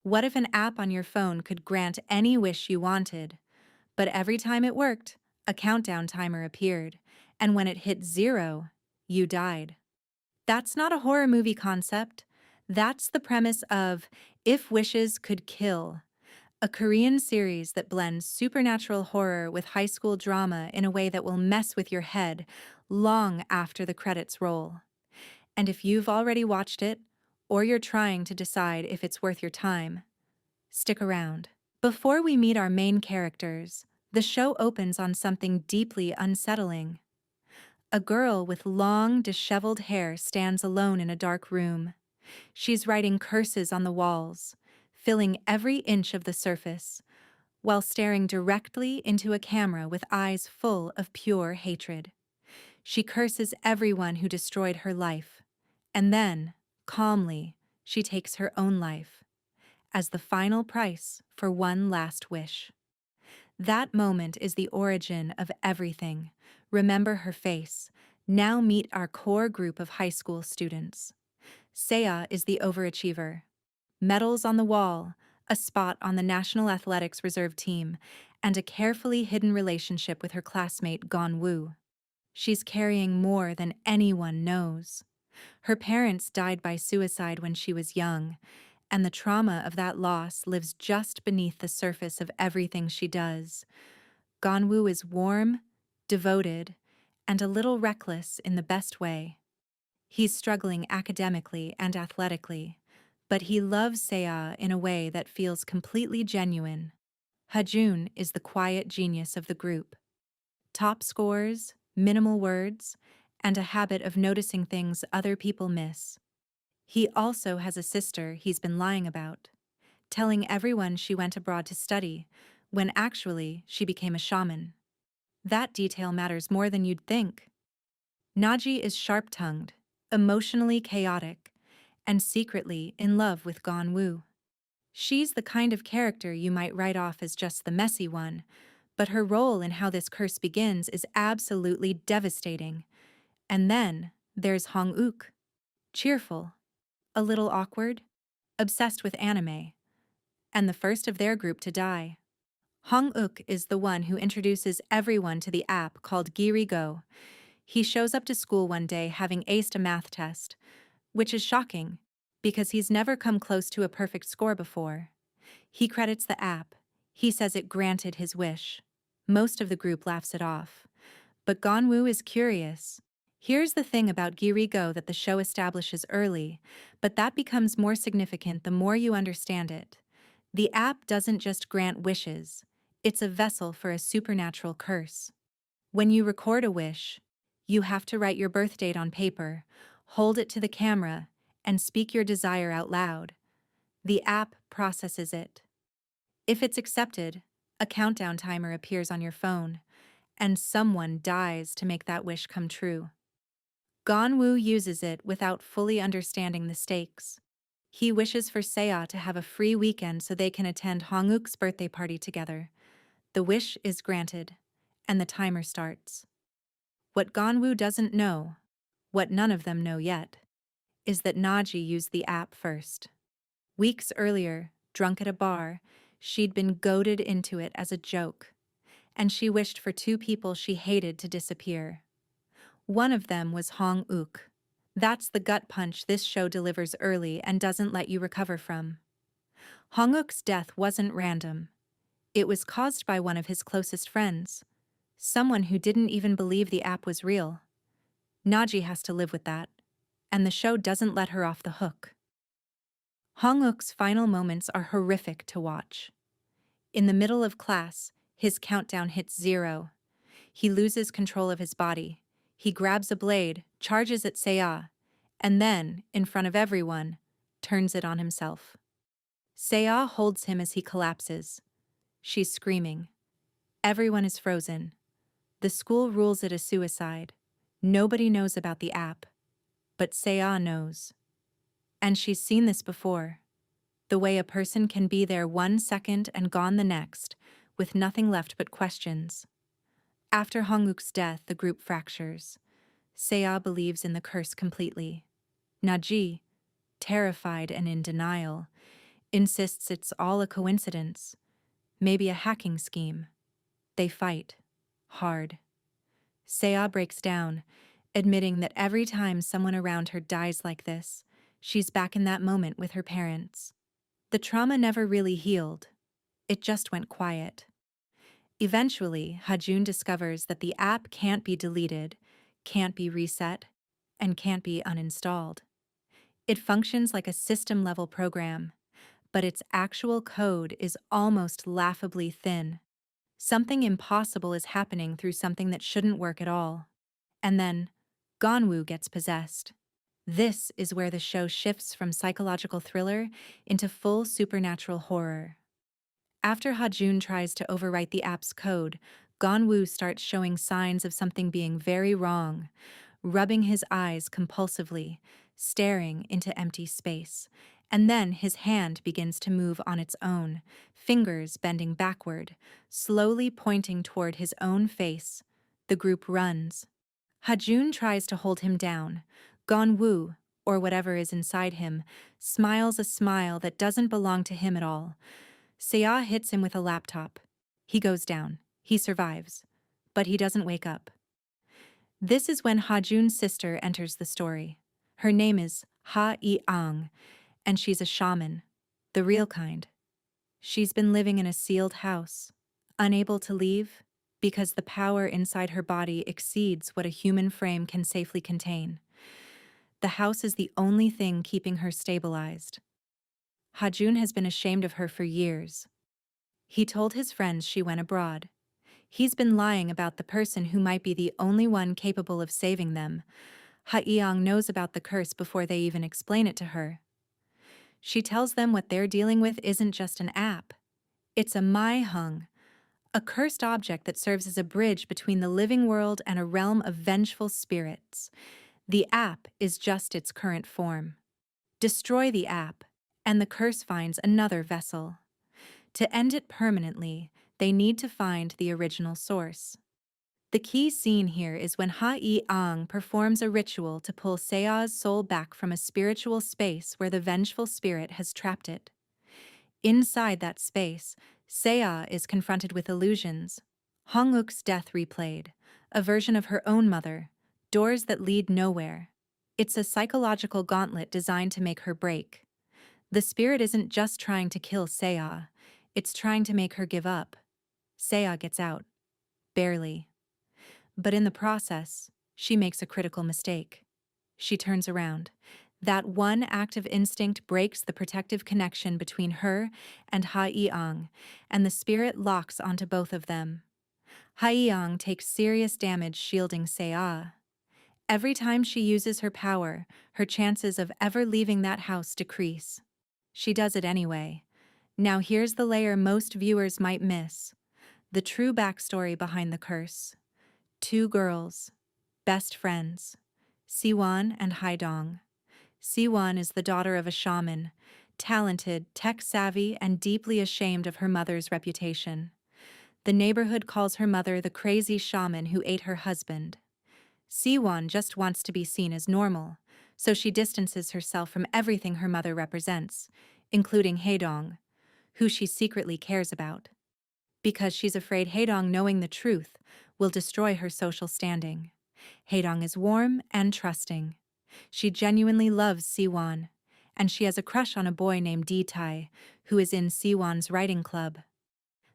What if an app on your phone could grant any wish you wanted, but every time it worked, a countdown timer appeared, and when it hit 0, you died? That's not a horror movie concept. That's the premise of If Wishes Could Kill, a Korean series that blends supernatural horror with high school drama in a way that will mess with your head long after the credits roll. And if you've already watched it, or you're trying to decide if it's worth your time, stick around. Before we meet our main characters, the show opens on something deeply unsettling. A girl with long, disheveled hair stands alone in a dark room. She's writing curses on the walls, filling every inch of the surface, while staring directly into a camera with eyes full of pure hatred. She curses everyone who destroyed her life, and then, calmly, she takes her own life as the final price for one last wish. That moment is the origin of everything. Remember her face. Now meet our core group of high school students. Saya is the overachiever. Medals on the wall, a spot on the National Athletics Reserve team, and a carefully hidden relationship with her classmate Gonwoo. She's carrying more than anyone knows. Her parents died by suicide when she was young, and the trauma of that loss lives just beneath the surface of everything she does. Gonwoo is warm, devoted, and a little reckless in the best way. He's struggling academically and athletically, but he loves Seo in a way that feels completely genuine. Hajun is the quiet genius of the group. Top scores, minimal words, and a habit of noticing things other people miss. He also has a sister he's been lying about, telling everyone she went abroad to study, when actually she became a shaman. That detail matters more than you'd think. Naji is sharp-tongued, emotionally chaotic, and secretly in love with Gonwoo. She's the kind of character you might write off as just the messy one, but her role in how this curse begins is absolutely devastating. And then there's Hong-uk. Cheerful, a little awkward, obsessed with anime, and the first of their group to die. Hong-uk is the one who introduces everyone to the app called Girigo. He shows up to school one day having aced a math test, which is shocking, because he's never come close to a perfect score before. He credits the app. He says it granted his wish. Most of the group laughs it off. But Gonwoo is curious. Here's the thing about Girigo that the show establishes early, but that becomes more significant the more you understand it. The app doesn't just grant wishes. It's a vessel for a supernatural curse. When you record a wish, you have to write your birth date on paper, hold it to the camera, and speak your desire out loud. The app processes it. If it's accepted, a countdown timer appears on your phone, and someone dies to make that wish come true. Gonwoo uses it without fully understanding the stakes. He wishes for Seo to have a free weekend so they can attend Hong-uk's birthday party together. The wish is granted, and the timer starts. What Gonwoo doesn't know, what none of them know yet, is that Naji used the app first. Weeks earlier, drunk at a bar, she'd been goaded into it as a joke, and she wished for two people she hated to disappear. One of them was Hong-uk. That's the gut punch this show delivers early and doesn't let you recover from. Hong-uk's death wasn't random. It was caused by one of his closest friends, someone who didn't even believe the app was real. Naji has to live with that, and the show doesn't let her off the hook. Hong-uk's final moments are horrific to watch. In the middle of class, his countdown hits 0. He loses control of his body. He grabs a blade, charges at Seo, and then, in front of everyone, turns it on himself. Seo holds him as he collapses. She's screaming. Everyone is frozen. The school rules it a suicide. Nobody knows about the app, but Seo knows. And she's seen this before. The way a person can be there 1 second and gone the next, with nothing left but questions. After Hong-uk's death, the group fractures. Seo believes in the curse completely. Naji, terrified and in denial, insists it's all a coincidence, maybe a hacking scheme. They fight. Hard. Seah breaks down, admitting that every time someone around her dies like this, she's back in that moment with her parents. The trauma never really healed. It just went quiet. Eventually, Hajun discovers that the app can't be deleted, can't be reset, and can't be uninstalled. It functions like a system-level program, but its actual code is almost laughably thin. Something impossible is happening through something that shouldn't work at all. And then, Ganwoo gets possessed. This is where the show shifts from psychological thriller into full supernatural horror. After Hajun tries to overwrite the app's code, Ganwoo starts showing signs of something being very wrong, rubbing his eyes compulsively, staring into empty space. And then his hand begins to move on its own, fingers bending backward, slowly pointing toward his own face. The group runs. Hajun tries to hold him down. Ganwoo, or whatever is inside him, smiles a smile that doesn't belong to him at all. Seah hits him with a laptop. He goes down. He survives. But he doesn't wake up. This is when Hajun's sister enters the story. Her name is Ha-i-ang, and she's a shaman, the real kind. She's been living in a sealed house, unable to leave, because the power inside her body exceeds what a human frame can safely contain. The house is the only thing keeping her stabilized. Hajun has been ashamed of her for years. He told his friends she went abroad. He's been lying about the person who might be the only one capable of saving them. Ha-iang knows about the curse before they even explain it to her. She tells them what they're dealing with isn't just an app. It's a mai-hung, a cursed object that serves as a bridge between the living world and a realm of vengeful spirits. The app is just its current form. Destroy the app, and the curse finds another vessel. To end it permanently, they need to find the original source. The key scene here is when Ha-i-ang performs a ritual to pull Seah's soul back from a spiritual space where the vengeful spirit has trapped it. Inside that space, Seah is confronted with illusions. Hong-uk's death replayed, a version of her own mother, doors that lead nowhere. It's a psychological gauntlet designed to make her break. The spirit isn't just trying to kill Seah, it's trying to make her give up. Seah gets out. Barely. But in the process, she makes a critical mistake. She turns around. That one act of instinct breaks the protective connection between her and Ha-i-ang, and the spirit locks onto both of them. Ha-i-ang takes serious damage shielding Seah. Every time she uses her power, her chances of ever leaving that house decrease. She does it anyway. Now here's the layer most viewers might miss. The true backstory behind the curse. Two girls, best friends, Siwan and Haidong. Siwan is the daughter of a shaman, talented, tech-savvy, and deeply ashamed of her mother's reputation. The neighborhood calls her mother the crazy shaman who ate her husband. Siwan just wants to be seen as normal, so she distances herself from everything her mother represents, including Haidong, who she secretly cares about. Because she's afraid Haidong knowing the truth will destroy her social standing. Haidong is warm and trusting. She genuinely loves Siwan, and she has a crush on a boy named Dee-tai, who is in Siwan's writing club.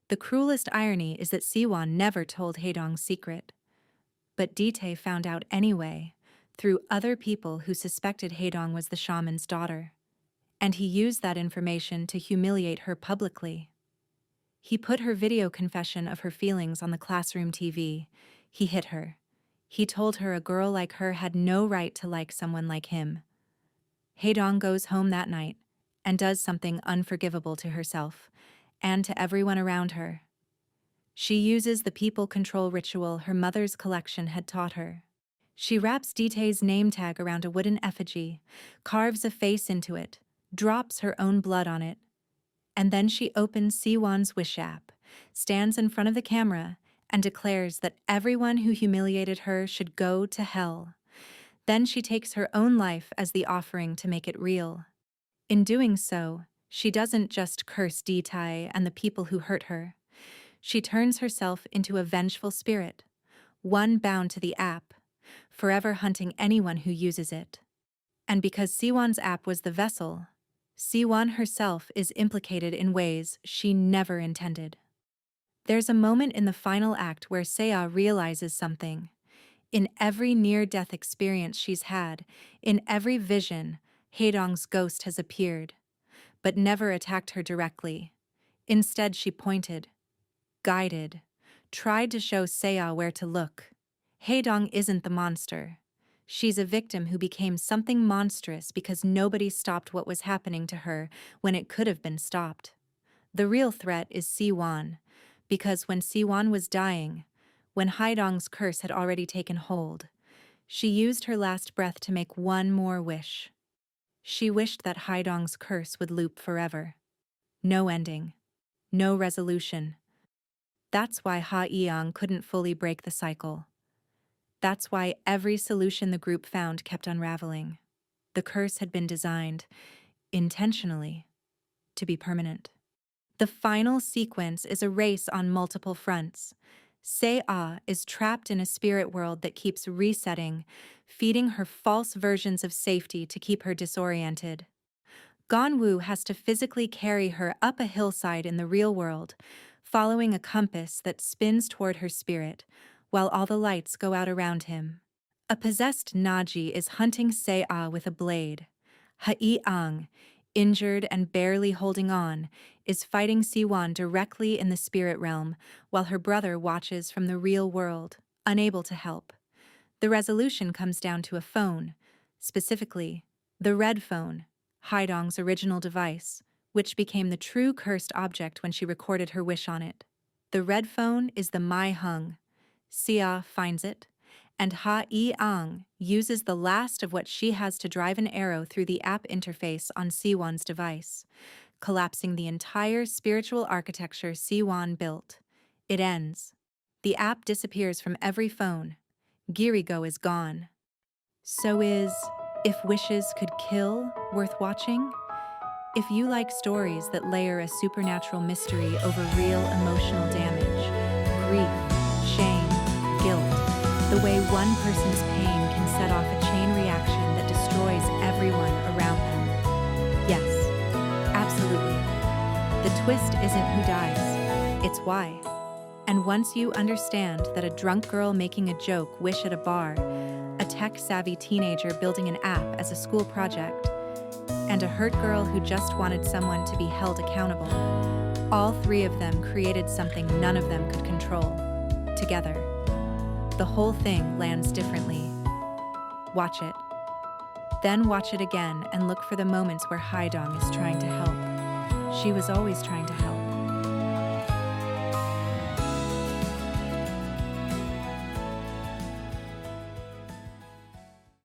The cruelest irony is that Siwan never told Haidong's secret. But Dee-tai found out anyway, through other people who suspected Haidong was the shaman's daughter. And he used that information to humiliate her publicly. He put her video confession of her feelings on the classroom TV. He hit her. He told her a girl like her had no right to like someone like him. Haidong goes home that night and does something unforgivable to herself and to everyone around her. She uses the people control ritual her mother's collection had taught her. She wraps Dee-tai's name tag around a wooden effigy, carves a face into it, drops her own blood on it, and then she opens Siwan's Wish app, stands in front of the camera, and declares that everyone who humiliated her should go to hell. Then she takes her own life as the offering to make it real. In doing so, She doesn't just curse Ditai and the people who hurt her. She turns herself into a vengeful spirit, one bound to the app, forever hunting anyone who uses it. And because Siwan's app was the vessel, Siwan herself is implicated in ways she never intended. There's a moment in the final act where Seiya realizes something. In every near-death experience she's had, in every vision, Haedong's ghost has appeared, but never attacked her directly. Instead, she pointed, guided, tried to show Seiya where to look. Haedong isn't the monster. She's a victim who became something monstrous because nobody stopped what was happening to her when it could have been stopped. The real threat is Siwan, because when Siwan was dying, when Haedong's curse had already taken hold, she used her last breath to make one more wish. She wished that Haedong's curse would loop forever. No ending. No resolution. That's why Ha-Eong couldn't fully break the cycle. That's why every solution the group found kept unraveling. The curse had been designed, intentionally, to be permanent. The final sequence is a race on multiple fronts. Se-Ah is trapped in a spirit world that keeps resetting, feeding her false versions of safety to keep her disoriented. Ganwoo has to physically carry her up a hillside in the real world, following a compass that spins toward her spirit, while all the lights go out around him. A possessed Naji is hunting Se-Ah with a blade. Ha-Eong, injured and barely holding on, is fighting Siwan directly in the spirit realm, while her brother watches from the real world, unable to help. The resolution comes down to a phone, specifically, the red phone, Haedong's original device, which became the true cursed object when she recorded her wish on it. The red phone is the Mai Hung. Sia finds it, and Ha-Eong uses the last of what she has to drive an arrow through the app interface on Siwan's device, collapsing the entire spiritual architecture Siwan built. It ends. The app disappears from every phone. Girigo is gone. So is If Wishes Could Kill worth watching? If you like stories that layer a supernatural mystery over real emotional damage, grief, shame, guilt, the way one person's pain can set off a chain reaction that destroys everyone around them. Yes, absolutely. The twist isn't who dies, it's why. And once you understand that a drunk girl making a joke wish at a bar, a tech-savvy teenager building an app as a school project, and a hurt girl who just wanted someone to be held accountable, all three of them created something none of them could control, together. The whole thing lands differently. Watch it. Then watch it again and look for the moments where Haedong is trying to help. She was always trying to help.